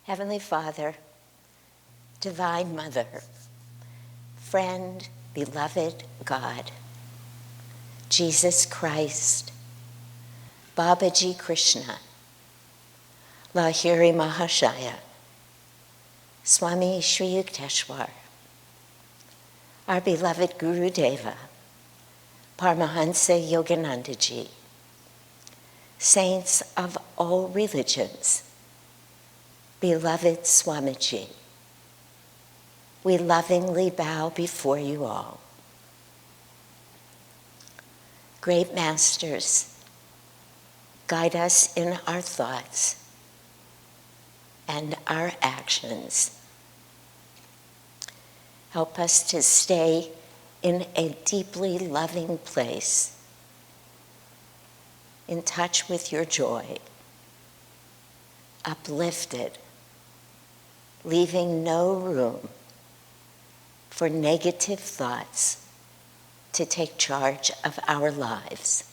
Heavenly Father, Divine Mother, friend, beloved God, Jesus Christ, Babaji Krishna, Lahiri Mahashaya, Swami Sri Yukteswar, our beloved Guru Deva, Paramahansa Yoganandaji, saints of all religions, beloved Swamiji, we lovingly bow before you all. Great masters, guide us in our thoughts and our actions. Help us to stay in a deeply loving place, in touch with your joy, uplifted, leaving no room for negative thoughts to take charge of our lives.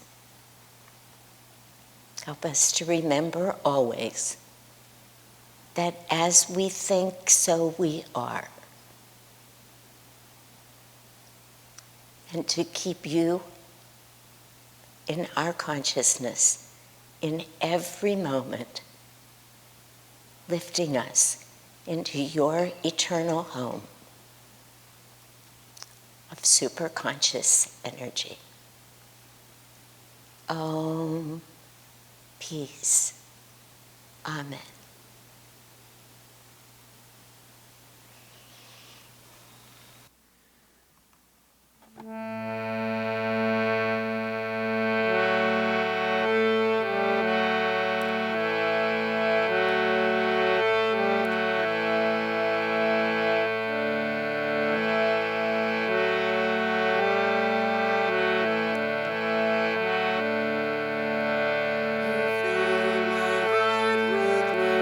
Help us to remember always that as we think, so we are. And to keep you in our consciousness in every moment, lifting us into your eternal home of superconscious energy. Om, peace. Amen. Fill my heart with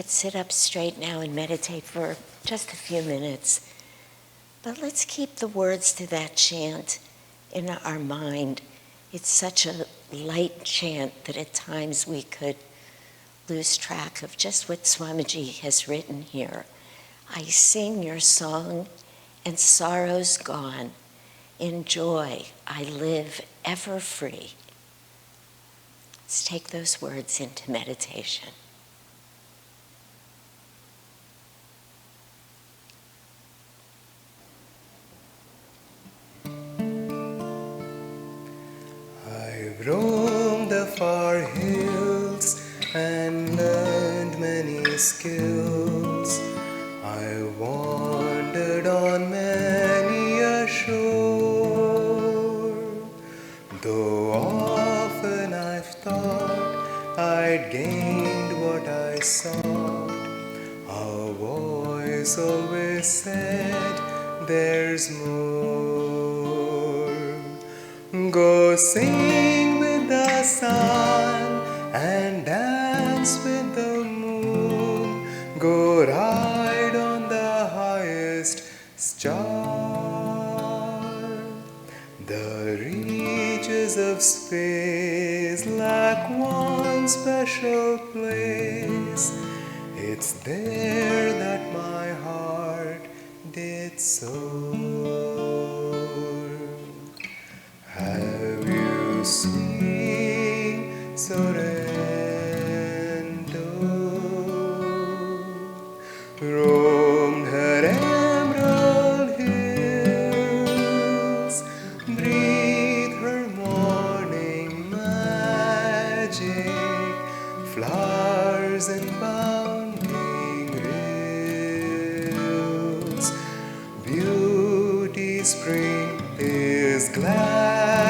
Let's sit up straight now and meditate for just a few minutes. But let's keep the words to that chant in our mind. It's such a light chant that at times we could lose track of just what Swamiji has written here. I sing your song and sorrow's gone. In joy I live ever free. Let's take those words into meditation. I've roamed the far hills and learned many skills. I wandered on many a shore. Though often I've thought I'd gained what I sought, a voice always said there's more. Go sing with the sun and dance with the moon. Go ride on the highest star. The reaches of space lack one special place. It's there that my heart did soar. Have you seen Sorrento? Roamed her emerald hills, breathe her morning magic, flowers and bounding rills. Beauty spring is gladness,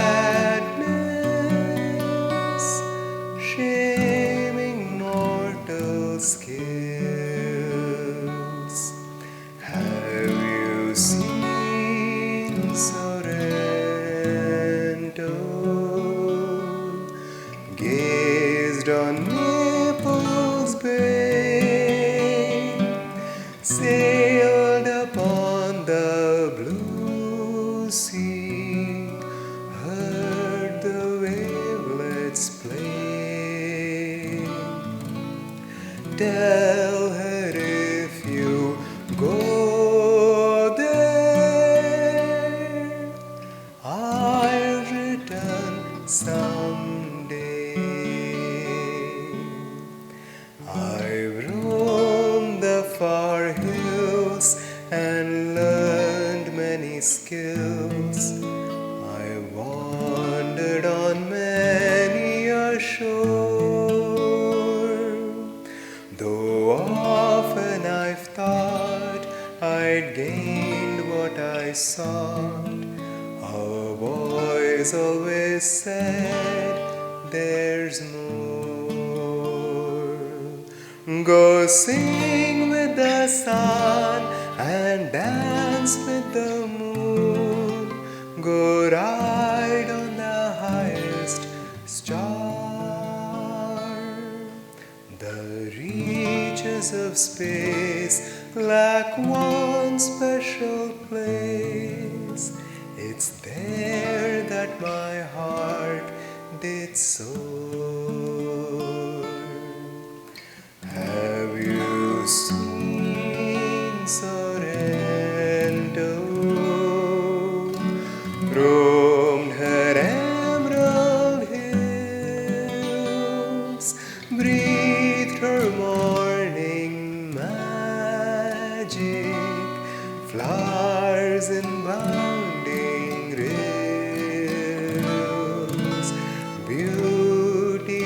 shaming mortal skills. Have you seen Sorrento? Gazed on Naples Bay, sailed upon the blue sea, heard the wavelets play. Tell her if you go there, I'll return someday. I've roamed the far hills and learned many skills. I wandered on many a shore. Though often I've thought I'd gained what I sought, a voice always said there's more. Go sing with the sun and dance with the moon. Go ride on the highest star. The reaches of space lack one special place. It's there that my heart did soar. Have you seen Sorrento? Roamed her emerald hills, breathed her morning magic, flowers and bounding rills. Beauty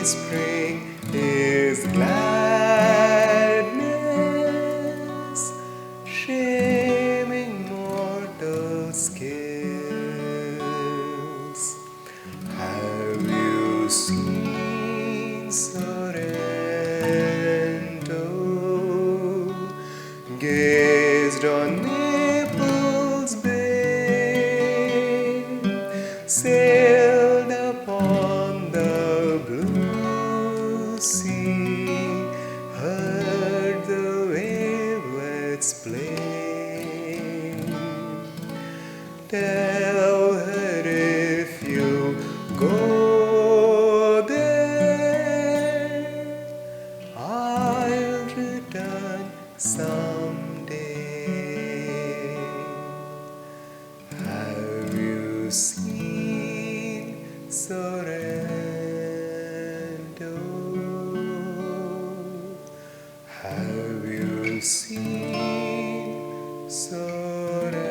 Sorrento. Have you seen Sorrento?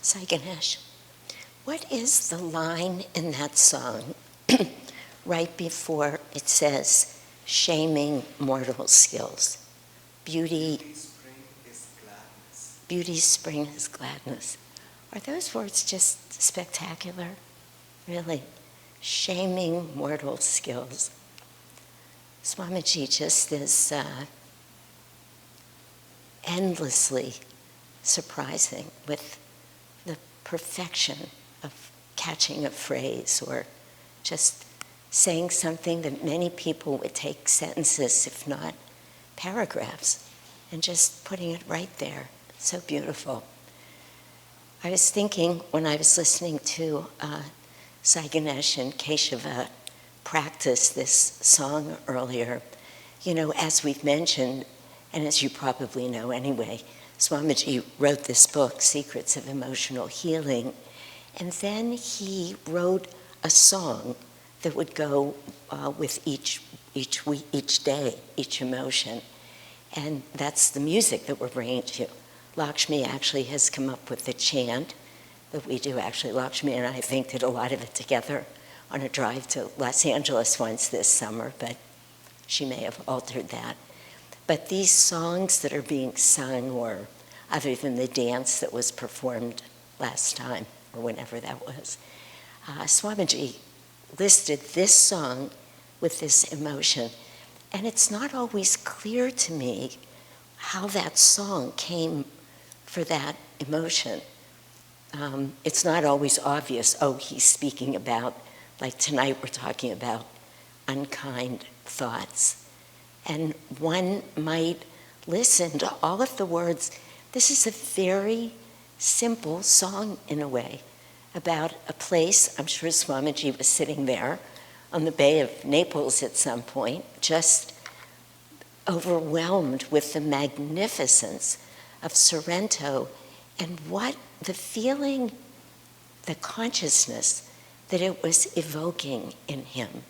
Sai Ganesh, what is the line in that song right before it says, shaming mortal skills? Beauty, Spring is gladness. beauty's spring is gladness. Are those words just spectacular? Really? Shaming mortal skills. Swamiji just is endlessly surprising with the perfection of catching a phrase or just saying something that many people would take sentences, if not paragraphs, and just putting it right there. So beautiful. I was thinking when I was listening to Sai Ganesh and Keshava practice this song earlier, you know, as we've mentioned, and as you probably know anyway, Swamiji wrote this book, Secrets of Emotional Healing, and then he wrote a song that would go with each day, each emotion. And that's the music that we're bringing to you. Lakshmi actually has come up with the chant that we do. Actually, Lakshmi and I think did a lot of it together on a drive to Los Angeles once this summer, but she may have altered that. But these songs that are being sung, or other than the dance that was performed last time, or whenever that was, Swamiji listed this song with this emotion. And it's not always clear to me how that song came for that emotion. It's not always obvious, oh, he's speaking about, like tonight we're talking about unkind thoughts. And one might listen to all of the words. This is a very simple song in a way about a place. I'm sure Swamiji was sitting there on the Bay of Naples at some point, just overwhelmed with the magnificence of Sorrento and what the feeling, the consciousness that it was evoking in him,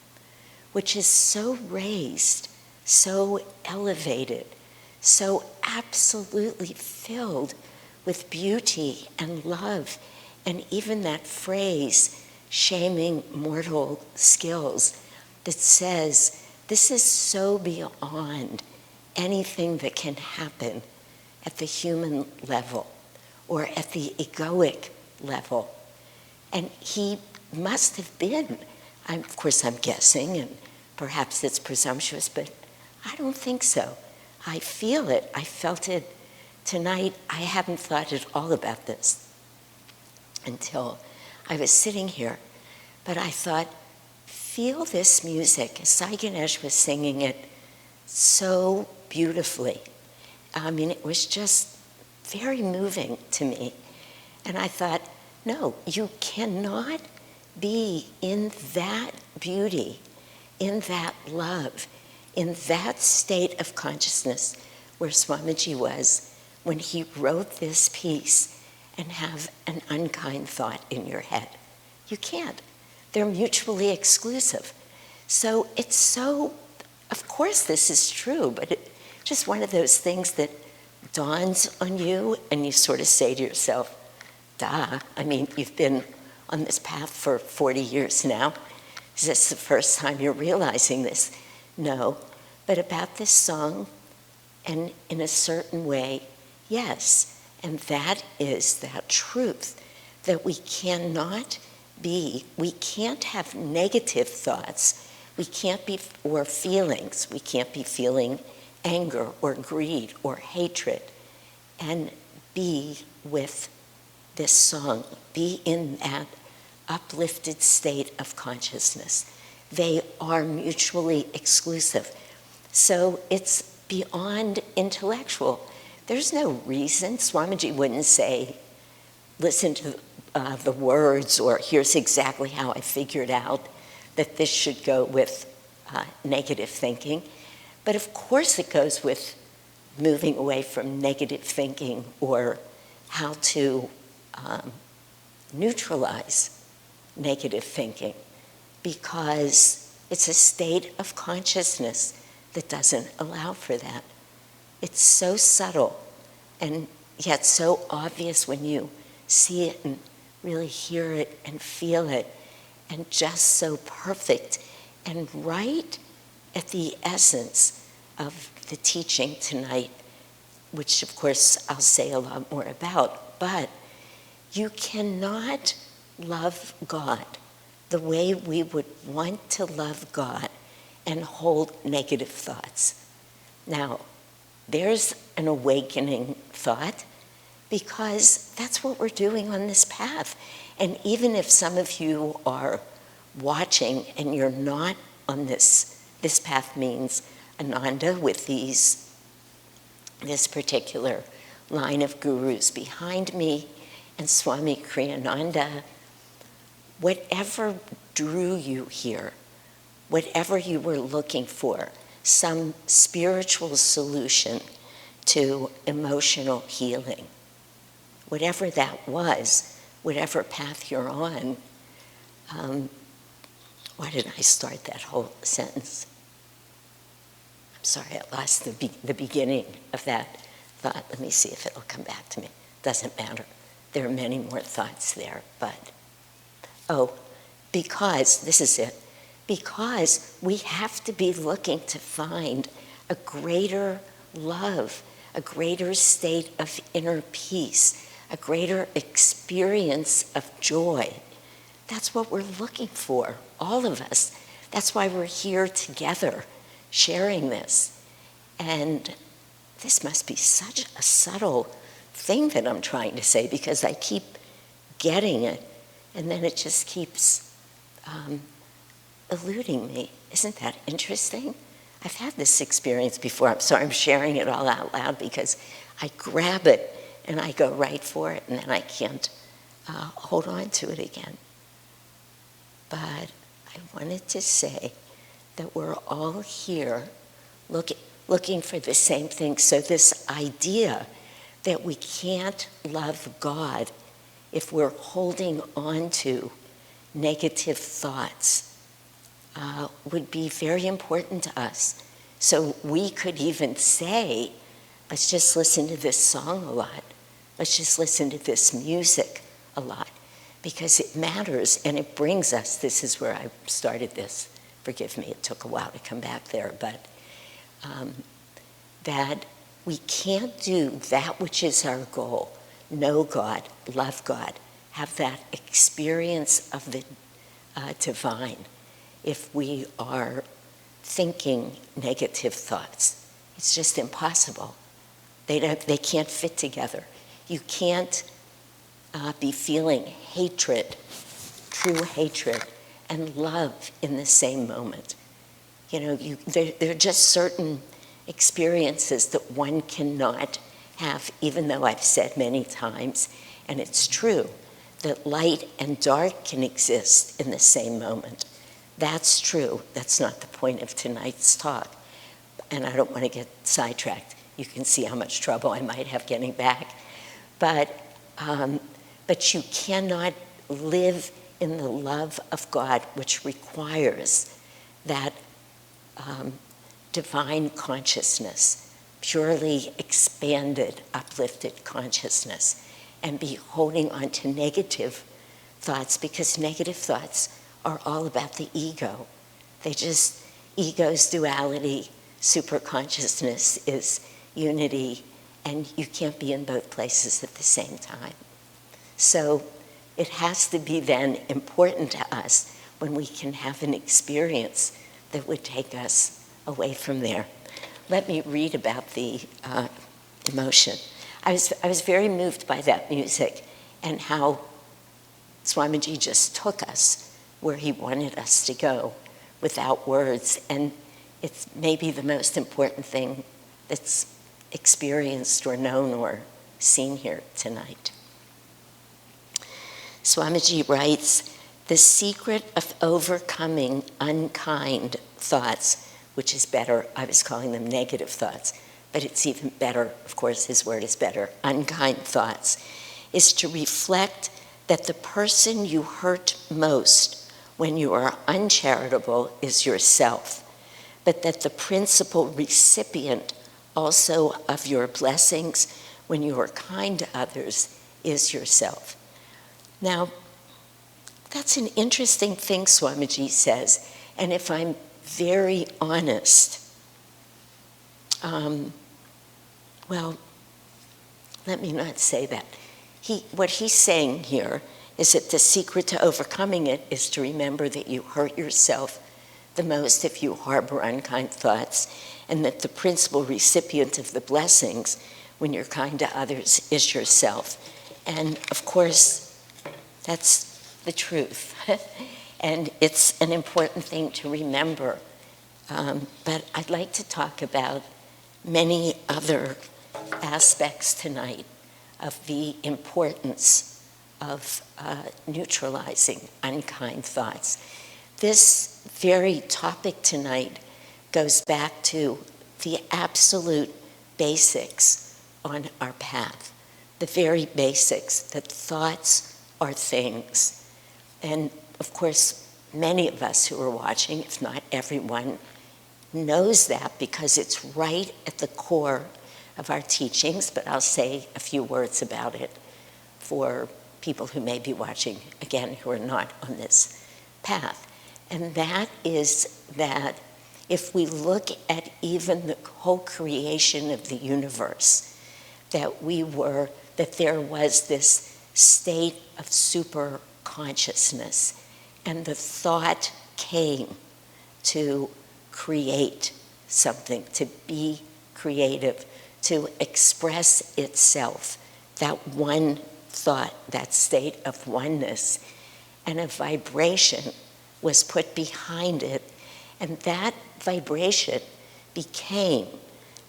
which is so raised, so elevated, so absolutely filled with beauty and love, and even that phrase, shaming mortal skills, that says this is so beyond anything that can happen at the human level or at the egoic level. And he must have been, of course I'm guessing, and perhaps it's presumptuous, but I don't think so. I feel it. I felt it tonight. I haven't thought at all about this until I was sitting here, but I thought, feel this music. Sai Ganesh was singing it so beautifully. I mean, it was just very moving to me. And I thought, no, you cannot be in that beauty, in that love, in that state of consciousness where Swamiji was when he wrote this piece and have an unkind thought in your head. You can't. They're mutually exclusive. So it's so, of course this is true, but it's just one of those things that dawns on you and you sort of say to yourself, duh, I mean, you've been on this path for 40 years now. Is this the first time you're realizing this? No, but about this song, and in a certain way, yes. And that is that truth, that we cannot be, we can't have negative thoughts, we can't be, or feelings, we can't be feeling anger or greed or hatred, and be with this song, be in that uplifted state of consciousness. They are mutually exclusive. So it's beyond intellectual. There's no reason. Swamiji wouldn't say, listen to the words, or here's exactly how I figured out that this should go with negative thinking. But of course it goes with moving away from negative thinking, or how to neutralize negative thinking, because it's a state of consciousness that doesn't allow for that. It's so subtle and yet so obvious when you see it and really hear it and feel it, and just so perfect and right at the essence of the teaching tonight, which of course I'll say a lot more about. But you cannot love God the way we would want to love God and hold negative thoughts. Now, there's an awakening thought, because that's what we're doing on this path. And even if some of you are watching and you're not on this path means Ananda with this particular line of gurus behind me, and Swami Kriyananda, whatever drew you here, whatever you were looking for, some spiritual solution to emotional healing, whatever that was, whatever path you're on. Why did I start that whole sentence? I'm sorry, I lost the beginning of that thought. Let me see if it'll come back to me. Doesn't matter. There are many more thoughts there, but, because, this is it, because we have to be looking to find a greater love, a greater state of inner peace, a greater experience of joy. That's what we're looking for, all of us. That's why we're here together, sharing this. And this must be such a subtle thing that I'm trying to say, because I keep getting it, and then it just keeps eluding me. Isn't that interesting? I've had this experience before. I'm sorry I'm sharing it all out loud, because I grab it and I go right for it, and then I can't hold on to it again. But I wanted to say that we're all here looking for the same thing. So this idea that we can't love God if we're holding on to negative thoughts would be very important to us. So we could even say, let's just listen to this song a lot. Let's just listen to this music a lot, because it matters and it brings us, this is where I started this. Forgive me, it took a while to come back there, but that we can't do that which is our goal, know God, love God, have that experience of the divine, if we are thinking negative thoughts. It's just impossible. They can't fit together. You can't be feeling hatred, true hatred, and love in the same moment. You know, there are just certain experiences that one cannot have, even though I've said many times, and it's true, that light and dark can exist in the same moment. That's true. That's not the point of tonight's talk. And I don't want to get sidetracked. You can see how much trouble I might have getting back. But you cannot live in the love of God, which requires that divine consciousness, purely expanded, uplifted consciousness, and be holding on to negative thoughts, because negative thoughts are all about the ego. Ego's duality, superconsciousness is unity, and you can't be in both places at the same time. So it has to be then important to us when we can have an experience that would take us away from there. Let me read about the emotion. I was very moved by that music and how Swamiji just took us where he wanted us to go without words. And it's maybe the most important thing that's experienced or known or seen here tonight. Swamiji writes, the secret of overcoming unkind thoughts, which is better, I was calling them negative thoughts, but it's even better, of course, his word is better, unkind thoughts, is to reflect that the person you hurt most when you are uncharitable is yourself, but that the principal recipient also of your blessings when you are kind to others is yourself. Now, that's an interesting thing Swamiji says, and if I'm very honest, well, let me not say that. What he's saying here is that the secret to overcoming it is to remember that you hurt yourself the most if you harbor unkind thoughts, and that the principal recipient of the blessings when you're kind to others is yourself. And of course, that's the truth. And it's an important thing to remember. But I'd like to talk about many other aspects tonight of the importance of neutralizing unkind thoughts. This very topic tonight goes back to the absolute basics on our path, the very basics, that thoughts are things. And of course, many of us who are watching, if not everyone, knows that because it's right at the core of our teachings, but I'll say a few words about it for people who may be watching, again, who are not on this path. And that is that if we look at even the whole creation of the universe, that there was this state of super consciousness, and the thought came to create something, to be creative, to express itself, that one thought, that state of oneness, and a vibration was put behind it, and that vibration became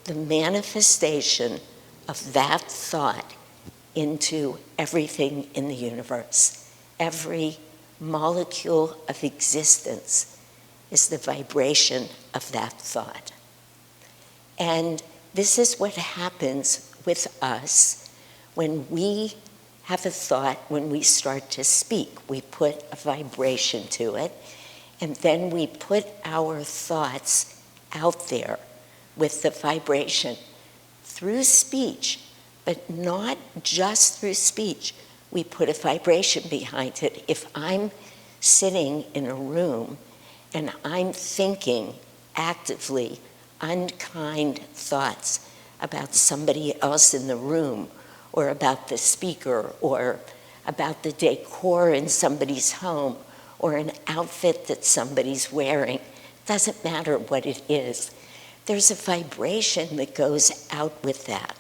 the manifestation of that thought into everything in the universe. Every molecule of existence is the vibration of that thought. And this is what happens with us when we have a thought, when we start to speak. We put a vibration to it, and then we put our thoughts out there with the vibration through speech, but not just through speech. We put a vibration behind it. If I'm sitting in a room and I'm thinking actively unkind thoughts about somebody else in the room, or about the speaker, or about the decor in somebody's home, or an outfit that somebody's wearing, doesn't matter what it is, there's a vibration that goes out with that.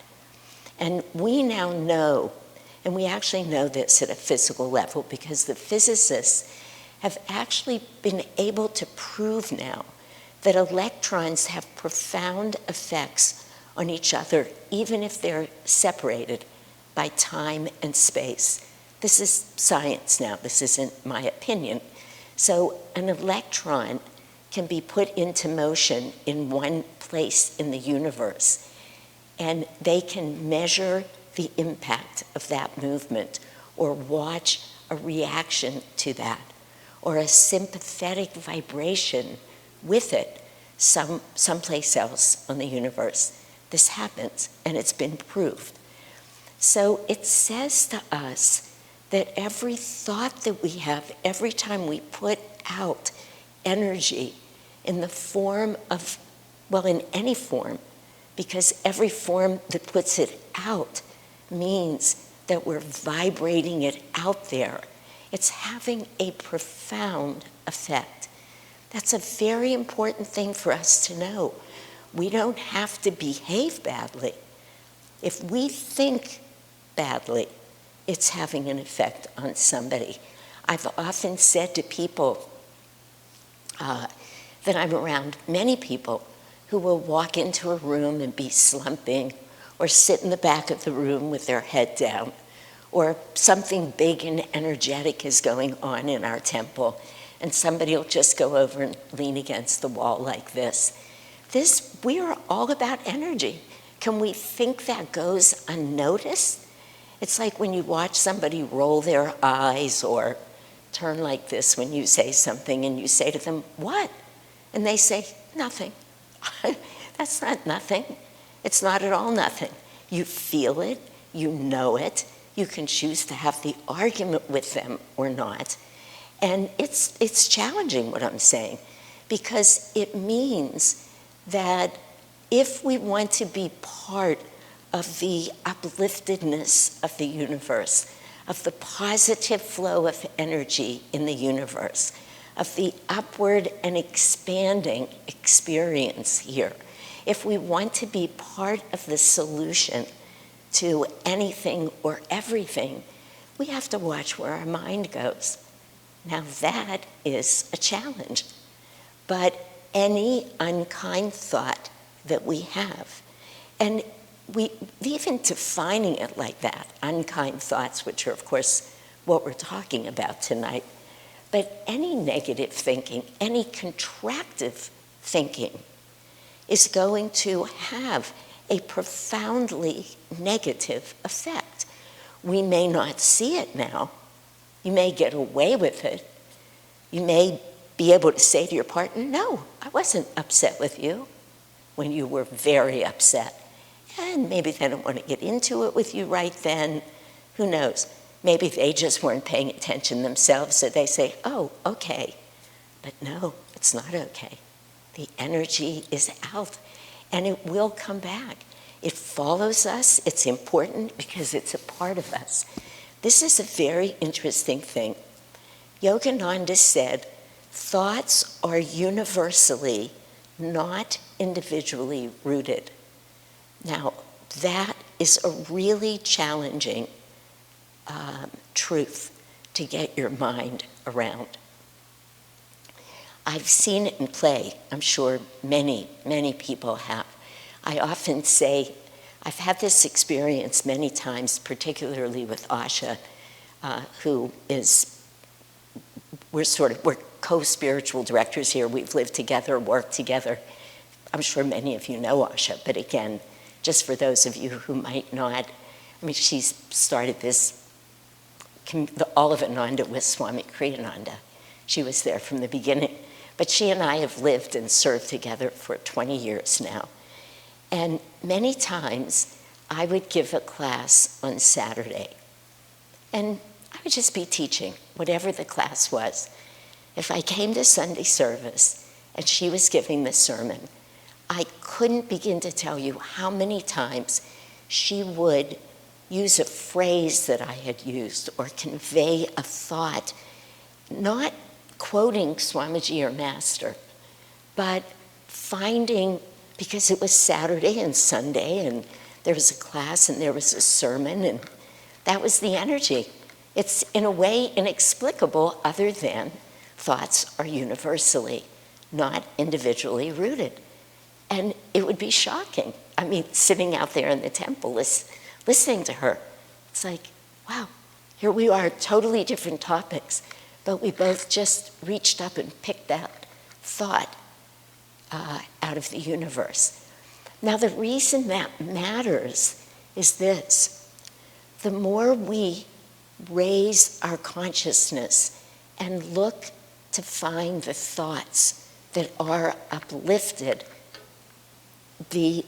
And we now know, and we actually know this at a physical level, because the physicists have actually been able to prove now that electrons have profound effects on each other, even if they're separated by time and space. This is science now, this isn't my opinion. So an electron can be put into motion in one place in the universe, and they can measure the impact of that movement, or watch a reaction to that, or a sympathetic vibration with it someplace else on the universe. This happens, and it's been proved. So it says to us that every thought that we have, every time we put out energy in the form of, well, in any form, because every form that puts it out means that we're vibrating it out there. It's having a profound effect. That's a very important thing for us to know. We don't have to behave badly. If we think badly, it's having an effect on somebody. I've often said to people that I'm around, many people who will walk into a room and be slumping, or sit in the back of the room with their head down, or something big and energetic is going on in our temple, and somebody will just go over and lean against the wall like this. We are all about energy, Can we think that goes unnoticed? It's like when you watch somebody roll their eyes or turn like this when you say something and you say to them, "What?" And they say, "Nothing." That's not nothing. It's not at all nothing. You feel it, you know it, you can choose to have the argument with them or not. And it's challenging what I'm saying, because it means that if we want to be part of the upliftedness of the universe, of the positive flow of energy in the universe, of the upward and expanding experience here, if we want to be part of the solution to anything or everything, we have to watch where our mind goes. Now that is a challenge, but any unkind thought that we have, and we even defining it like that, unkind thoughts, which are of course what we're talking about tonight, but any negative thinking, any contractive thinking is going to have a profoundly negative effect. We may not see it now. You may get away with it. You may be able to say to your partner, "No, I wasn't upset with you," when you were very upset. And maybe they don't want to get into it with you right then. Who knows? Maybe they just weren't paying attention themselves, so they say, "Oh, okay." But no, it's not okay. The energy is out, and it will come back. It follows us. It's important because it's a part of us. This is a very interesting thing. Yogananda said, thoughts are universally, not individually rooted. Now, that is a really challenging truth to get your mind around. I've seen it in play. I'm sure many, many people have. I often say, I've had this experience many times, particularly with Asha, who is, we're co-spiritual directors here. We've lived together, worked together. I'm sure many of you know Asha, but again, just for those of you who might not, I mean, she's started this, the Olivananda with Swami Kriyananda. She was there from the beginning. But she and I have lived and served together for 20 years now. And many times I would give a class on Saturday. And I would just be teaching, whatever the class was. If I came to Sunday service and she was giving the sermon, I couldn't begin to tell you how many times she would use a phrase that I had used or convey a thought, not quoting Swamiji or Master, but finding, because it was Saturday and Sunday and there was a class and there was a sermon and that was the energy. It's in a way inexplicable other than thoughts are universally, not individually rooted. And it would be shocking. I mean, sitting out there in the temple listening to her, it's like, wow, here we are, totally different topics, but we both just reached up and picked that thought out of the universe. Now, the reason that matters is this. The more we raise our consciousness and look to find the thoughts that are uplifted, the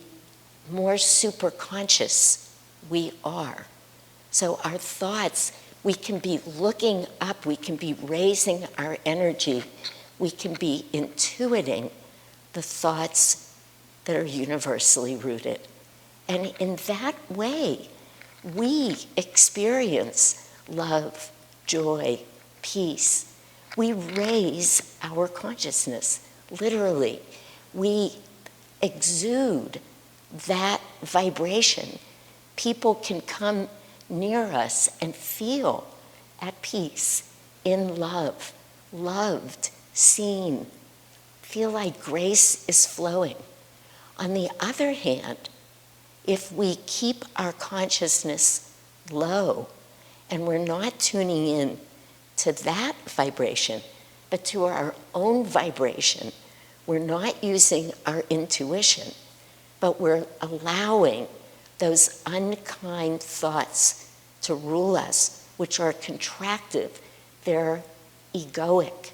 more superconscious we are. So our thoughts, we can be looking up, we can be raising our energy, we can be intuiting the thoughts that are universally rooted. And in that way, we experience love, joy, peace. We raise our consciousness, literally. We exude that vibration. People can come near us and feel at peace, in love, loved, seen, feel like grace is flowing. On the other hand, if we keep our consciousness low and we're not tuning in to that vibration, but to our own vibration, we're not using our intuition, but we're allowing those unkind thoughts to rule us, which are contractive, they're egoic.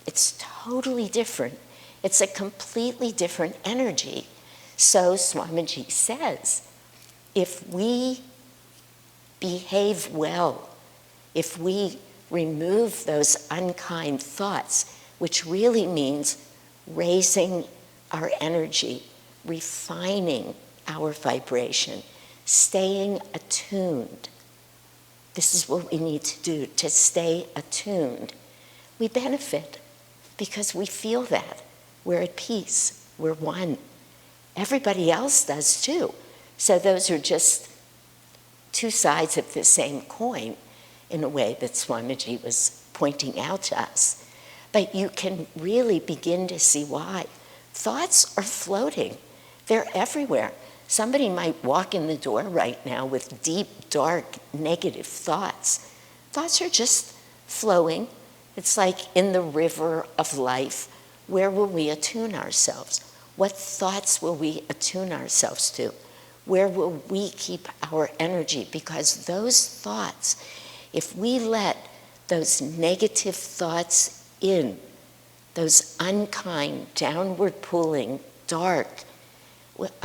It's totally different. It's a completely different energy. So Swamiji says, if we behave well, if we remove those unkind thoughts, which really means raising our energy, refining our vibration, staying attuned. This is what we need to do, to stay attuned. We benefit because we feel that. We're at peace. We're one. Everybody else does too. So those are just two sides of the same coin in a way that Swamiji was pointing out to us. But you can really begin to see why. Thoughts are floating. They're everywhere. Somebody might walk in the door right now with deep, dark, negative thoughts. Thoughts are just flowing. It's like in the river of life. Where will we attune ourselves? What thoughts will we attune ourselves to? Where will we keep our energy? Because those thoughts, if we let those negative thoughts in, those unkind, downward pulling, dark,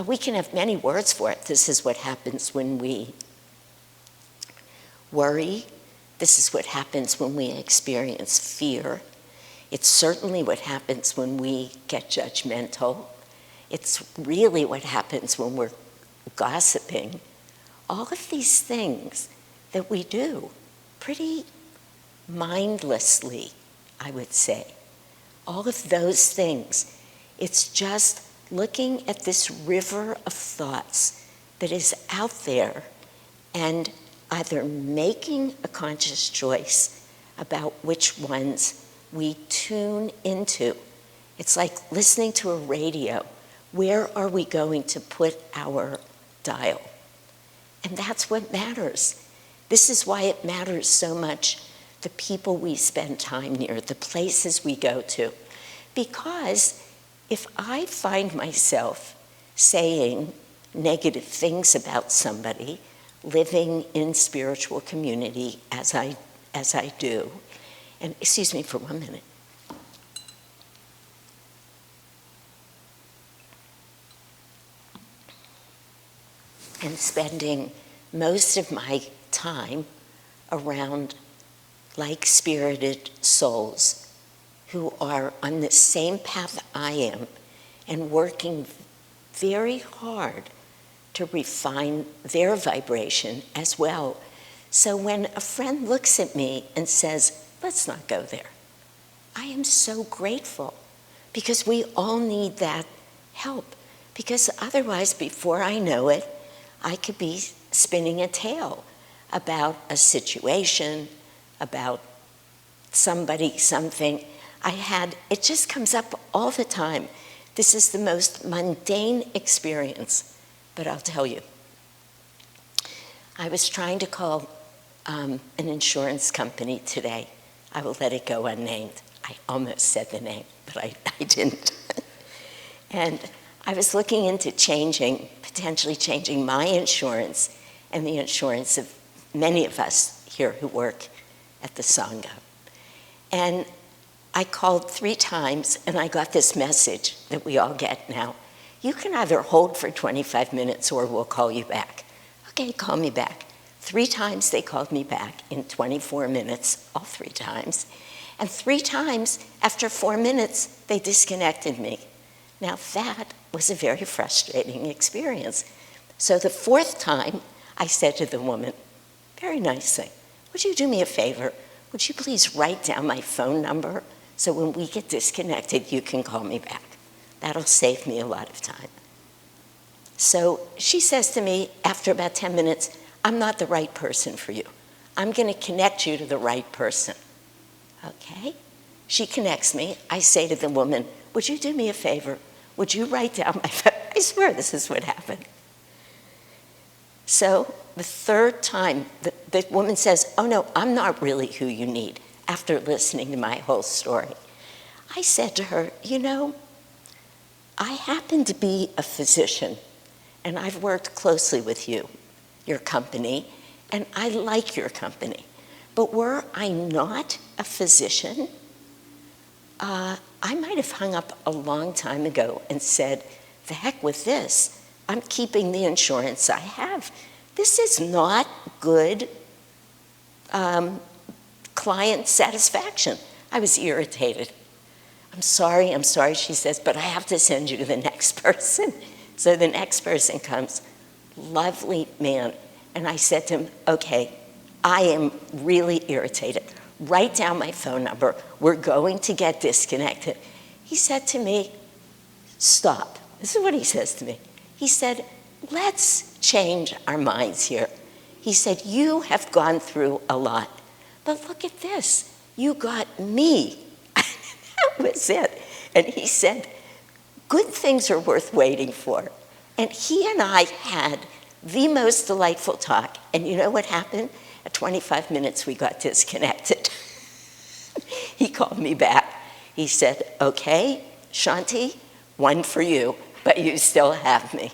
we can have many words for it. This is what happens when we worry. This is what happens when we experience fear. It's certainly what happens when we get judgmental. It's really what happens when we're gossiping. All of these things that we do pretty mindlessly, I would say. All of those things. It's just looking at this river of thoughts that is out there and either making a conscious choice about which ones we tune into. It's like listening to a radio. Where are we going to put our dial? And that's what matters. This is why it matters so much, the people we spend time near, the places we go to. Because if I find myself saying negative things about somebody, living in spiritual community as I do, and excuse me for 1 minute. And spending most of my time around like-spirited souls who are on the same path I am and working very hard to refine their vibration as well. So when a friend looks at me and says, let's not go there, I am so grateful because we all need that help. Because otherwise, before I know it, I could be spinning a tale about a situation, about somebody, something. It just comes up all the time. This is the most mundane experience, but I'll tell you. I was trying to call an insurance company today. I will let it go unnamed. I almost said the name, but I didn't. And I was looking into potentially changing my insurance and the insurance of many of us here who work at the Sangha. And I called 3 times and I got this message that we all get now. You can either hold for 25 minutes or we'll call you back. Okay, call me back. 3 times they called me back in 24 minutes, all 3 times. And 3 times after 4 minutes, they disconnected me. Now that was a very frustrating experience. So the 4th time, I said to the woman, very nicely, would you do me a favor? Would you please write down my phone number so when we get disconnected, you can call me back? That'll save me a lot of time. So she says to me after about 10 minutes, I'm not the right person for you. I'm going to connect you to the right person. Okay? She connects me. I say to the woman, would you do me a favor? Would you write down my phone? I swear this is what happened. So the 3rd time, the woman says, oh no, I'm not really who you need, after listening to my whole story. I said to her, you know, I happen to be a physician, and I've worked closely with you, your company, and I like your company. But were I not a physician, I might have hung up a long time ago and said, the heck with this. I'm keeping the insurance I have. This is not good client satisfaction. I was irritated. I'm sorry, she says, but I have to send you to the next person. So the next person comes, lovely man. And I said to him, okay, I am really irritated. Write down my phone number. We're going to get disconnected. He said to me, stop. This is what he says to me. He said, let's change our minds here. He said, you have gone through a lot, but look at this. You got me. That was it. And he said, good things are worth waiting for. And he and I had the most delightful talk. And you know what happened? At 25 minutes, we got disconnected. He called me back. He said, okay, Shanti, one for you, but you still have me.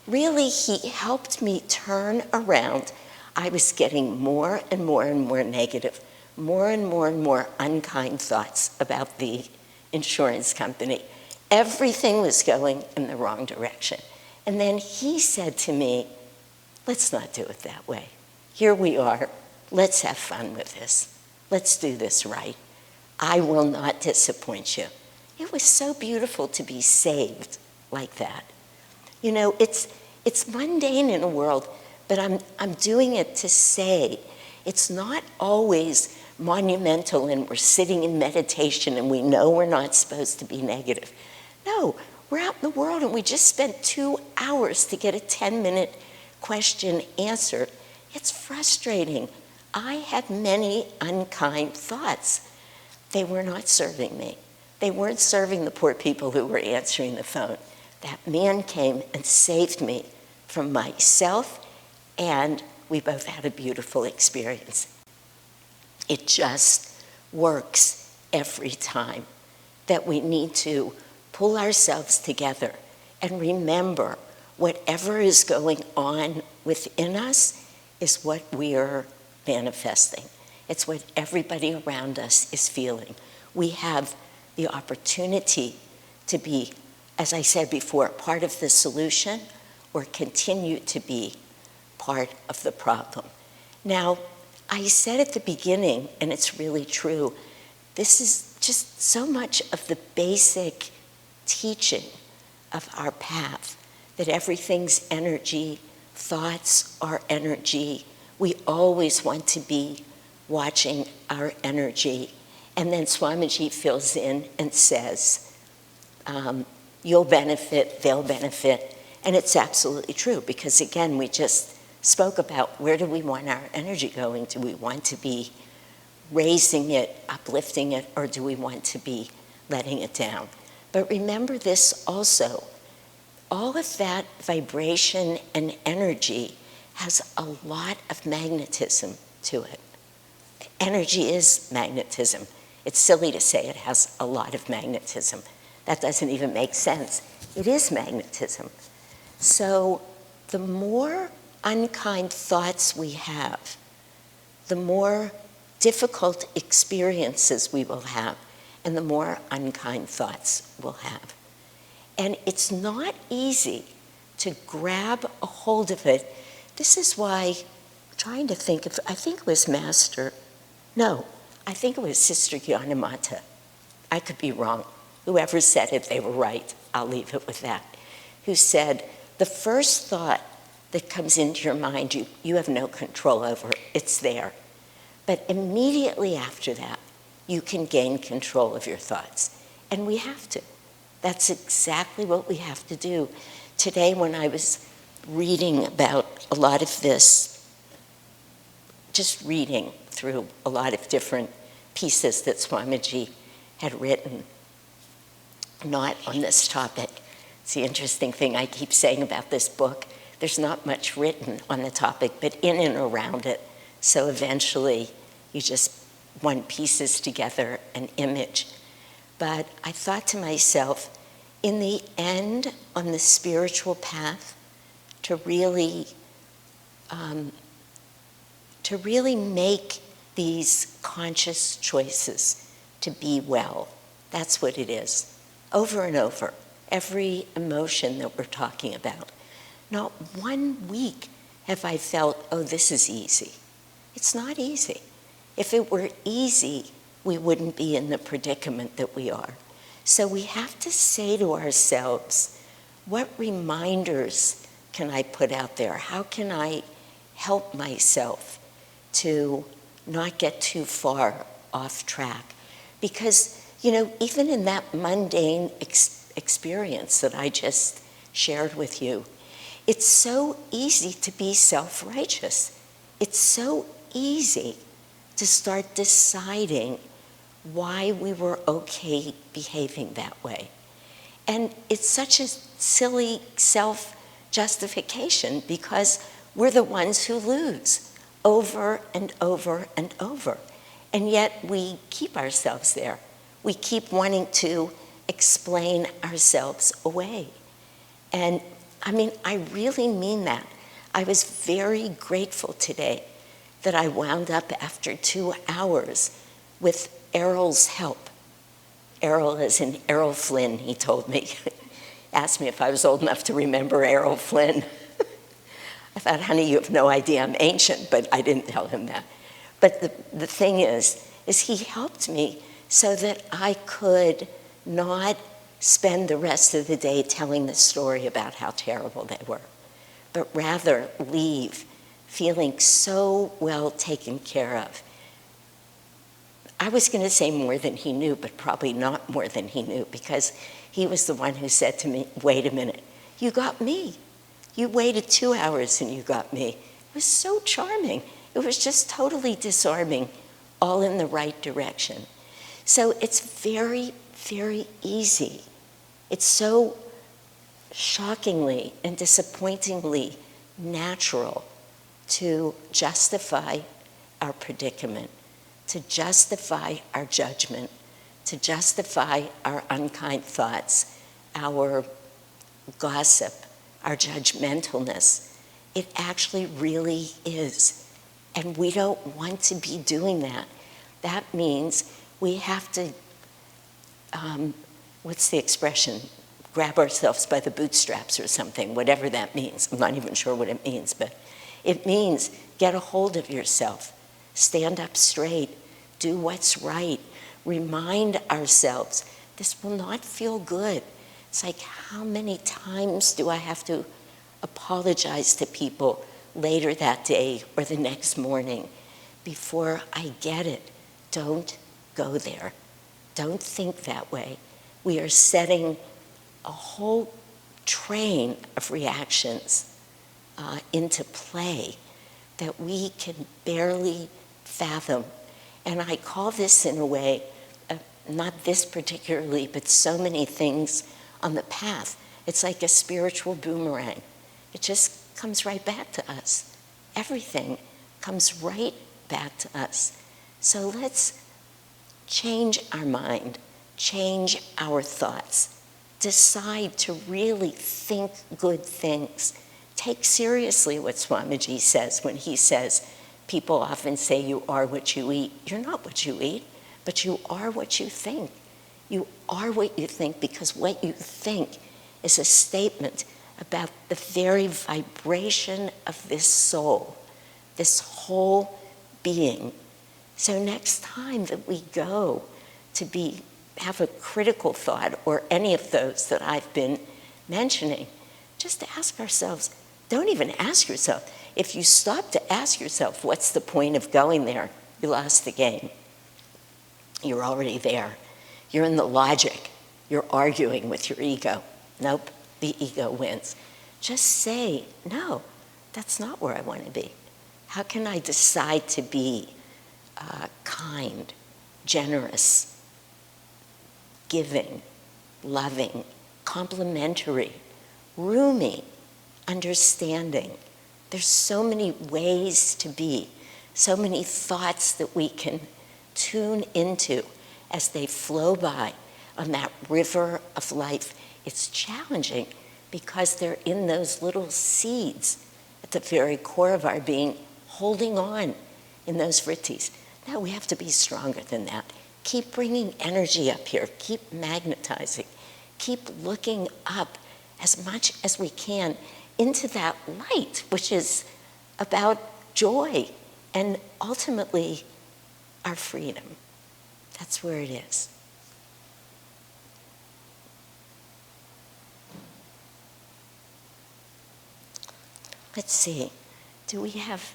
Really, he helped me turn around. I was getting more and more and more negative, more and more unkind thoughts about the insurance company. Everything was going in the wrong direction. And then he said to me, let's not do it that way. Here we are. Let's have fun with this. Let's do this right. I will not disappoint you. It was so beautiful to be saved like that. You know, it's mundane in a world, but I'm doing it to say it's not always monumental and we're sitting in meditation and we know we're not supposed to be negative. No, we're out in the world and we just spent 2 hours to get a 10-minute question answered. It's frustrating. I had many unkind thoughts. They were not serving me. They weren't serving the poor people who were answering the phone. That man came and saved me from myself, and we both had a beautiful experience. It just works every time that we need to pull ourselves together and remember whatever is going on within us is what we're manifesting. It's what everybody around us is feeling. We have the opportunity to be, as I said before, part of the solution or continue to be part of the problem. Now, I said at the beginning, and it's really true, this is just so much of the basic teaching of our path, that everything's energy, thoughts are energy. We always want to be watching our energy. And then Swamiji fills in and says, you'll benefit, they'll benefit. And it's absolutely true, because again, we just spoke about where do we want our energy going? Do we want to be raising it, uplifting it, or do we want to be letting it down? But remember this also, all of that vibration and energy has a lot of magnetism to it. Energy is magnetism. It's silly to say it has a lot of magnetism. That doesn't even make sense. It is magnetism. So the more unkind thoughts we have, the more difficult experiences we will have, and the more unkind thoughts we'll have. And it's not easy to grab a hold of it. This is why, I'm trying to think of, I think it was I think it was Sister Gyanamata. I could be wrong. Whoever said it, they were right. I'll leave it with that. Who said, the first thought that comes into your mind, you have no control over. It's there. But immediately after that, you can gain control of your thoughts. And we have to. That's exactly what we have to do. Today, when I was reading about a lot of this, just reading through a lot of different pieces that Swamiji had written, not on this topic. It's the interesting thing I keep saying about this book. There's not much written on the topic, but in and around it. So eventually, you just one pieces together an image. But I thought to myself, in the end, on the spiritual path, to really make these conscious choices to be well. That's what it is. Over and over, every emotion that we're talking about. Not 1 week have I felt, oh, this is easy. It's not easy. If it were easy, we wouldn't be in the predicament that we are. So we have to say to ourselves, what reminders can I put out there? How can I help myself to not get too far off track? Because, even in that mundane experience that I just shared with you, it's so easy to be self-righteous. It's so easy to start deciding why we were okay behaving that way. And it's such a silly self-justification because we're the ones who lose over and over and over. And yet we keep ourselves there. We keep wanting to explain ourselves away. And I really mean that. I was very grateful today that I wound up after 2 hours with Errol's help. Errol as in Errol Flynn, he told me. Asked me if I was old enough to remember Errol Flynn. I thought, honey, you have no idea I'm ancient, but I didn't tell him that. But the thing is he helped me so that I could not spend the rest of the day telling the story about how terrible they were, but rather leave feeling so well taken care of. I was going to say more than he knew, but probably not more than he knew, because he was the one who said to me, wait a minute, you got me. You waited 2 hours and you got me. It was so charming. It was just totally disarming, all in the right direction. So it's very, very easy. It's so shockingly and disappointingly natural to justify our predicament, to justify our judgment, to justify our unkind thoughts, our gossip, our judgmentalness. It actually really is. And we don't want to be doing that. That means we have to, what's the expression? Grab ourselves by the bootstraps or something, whatever that means. I'm not even sure what it means, but it means get a hold of yourself, stand up straight, do what's right, remind ourselves this will not feel good. It's like, how many times do I have to apologize to people later that day or the next morning before I get it? Don't go there. Don't think that way. We are setting a whole train of reactions into play that we can barely fathom. And I call this, in a way, not this particularly, but so many things on the path. It's like a spiritual boomerang. It just comes right back to us. Everything comes right back to us. So let's change our mind, change our thoughts, decide to really think good things. Take seriously what Swamiji says when he says, people often say you are what you eat. You're not what you eat, but you are what you think. You are what you think because what you think is a statement about the very vibration of this soul, this whole being. So next time that we go to have a critical thought or any of those that I've been mentioning, just ask ourselves, don't even ask yourself. If you stop to ask yourself, what's the point of going there? You lost the game. You're already there. You're in the logic. You're arguing with your ego. Nope, the ego wins. Just say, no, that's not where I want to be. How can I decide to be kind, generous, giving, loving, complimentary, roomy, understanding? There's so many ways to be, so many thoughts that we can tune into as they flow by on that river of life. it's challenging because they're in those little seeds at the very core of our being, holding on in those vrittis. Now we have to be stronger than that. Keep bringing energy up here. Keep magnetizing. Keep looking up as much as we can into that light, which is about joy and ultimately our freedom. That's where it is. Let's see. Do we have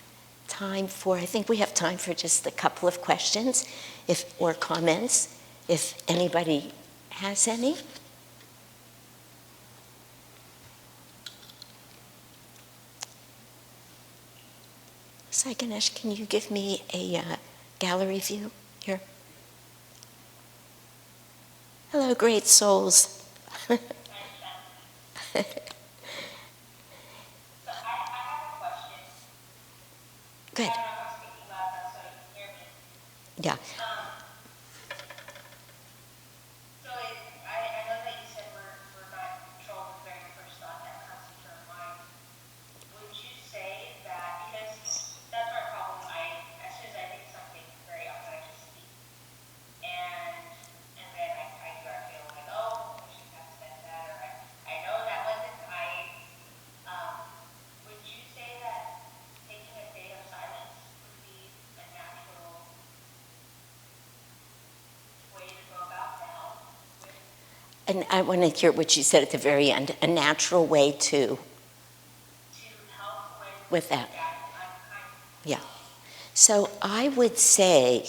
time for, I think we have time for just a couple of questions or comments, if anybody has any. Sai Ganesh, can you give me a gallery view here? Hello, great souls. Good. Yeah. I know that you said we're not controlled with the very first thought that comes into our mind. Would you say that, because that's our problem, as soon as I think something, very often I just speak. And then I feel like, oh, I should have said that, or I know that wasn't, would you say that taking a day of silence would be a natural way to go about now? And I want to hear what you said at the very end, a natural way to help with that. Unkind. Yeah. So I would say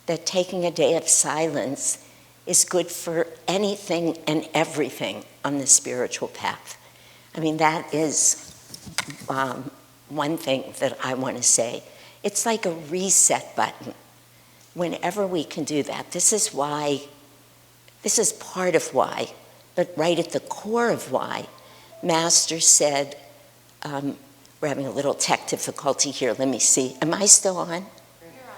that taking a day of silence is good for anything and everything on the spiritual path. I mean, that is one thing that I want to say. It's like a reset button. Whenever we can do that, this is part of why, but right at the core of why, Master said, we're having a little tech difficulty here. Let me see. Am I still on?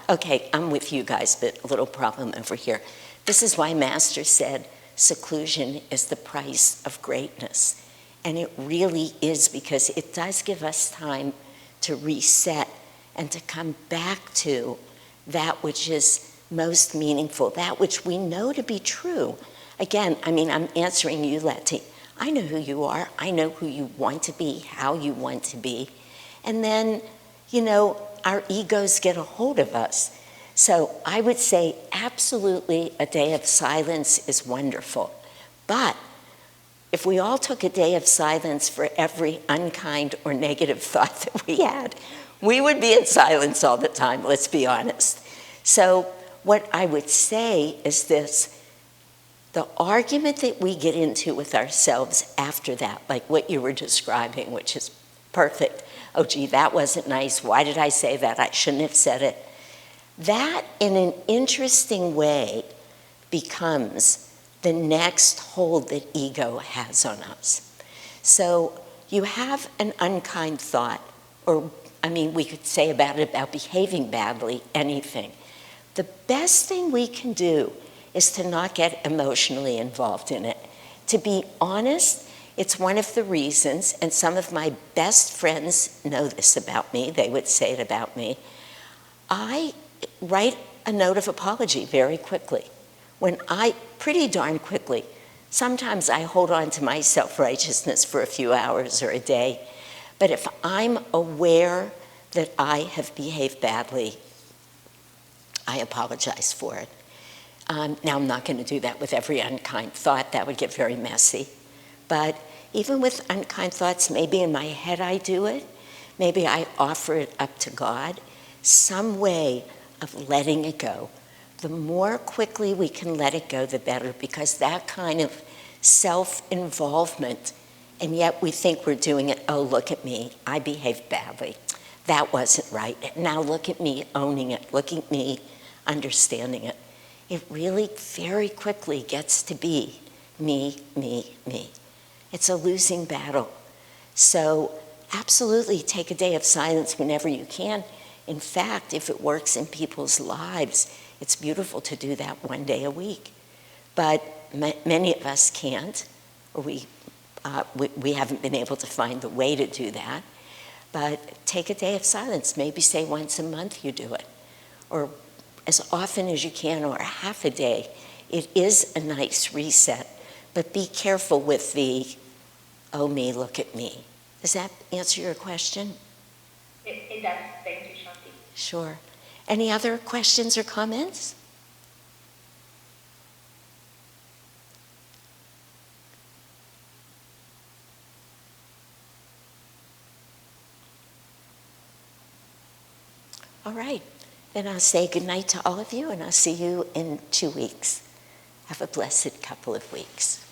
Okay, I'm with you guys, but a little problem over here. This is why Master said seclusion is the price of greatness. And it really is, because it does give us time to reset and to come back to that which is most meaningful, that which we know to be true. Again, I mean, I'm answering you, Letty. I know who you are. I know who you want to be, how you want to be. And then, our egos get a hold of us. So I would say absolutely a day of silence is wonderful. But if we all took a day of silence for every unkind or negative thought that we had, we would be in silence all the time, let's be honest. So what I would say is this: the argument that we get into with ourselves after that, like what you were describing, which is perfect. Oh, gee, that wasn't nice. Why did I say that? I shouldn't have said it. That, in an interesting way, becomes the next hold that ego has on us. So you have an unkind thought, or, we could say about behaving badly, anything. The best thing we can do is to not get emotionally involved in it. To be honest, it's one of the reasons, and some of my best friends know this about me, they would say it about me, I write a note of apology very quickly. Pretty darn quickly. Sometimes I hold on to my self-righteousness for a few hours or a day, but if I'm aware that I have behaved badly, I apologize for it. Now, I'm not going to do that with every unkind thought. That would get very messy. But even with unkind thoughts, maybe in my head I do it. Maybe I offer it up to God. Some way of letting it go. The more quickly we can let it go, the better, because that kind of self-involvement, and yet we think we're doing it, oh, look at me, I behaved badly. That wasn't right. Now look at me owning it. Look at me understanding it. It really very quickly gets to be me, me, me. It's a losing battle. So absolutely take a day of silence whenever you can. In fact, if it works in people's lives, it's beautiful to do that one day a week. But many of us can't. or we haven't been able to find the way to do that. But take a day of silence. Maybe say once a month you do it, or as often as you can, or half a day. It is a nice reset, but be careful with the, oh me, look at me. Does that answer your question? It does. Thank you, Shanti. Sure. Any other questions or comments? All right. Then I'll say goodnight to all of you, and I'll see you in 2 weeks. Have a blessed couple of weeks.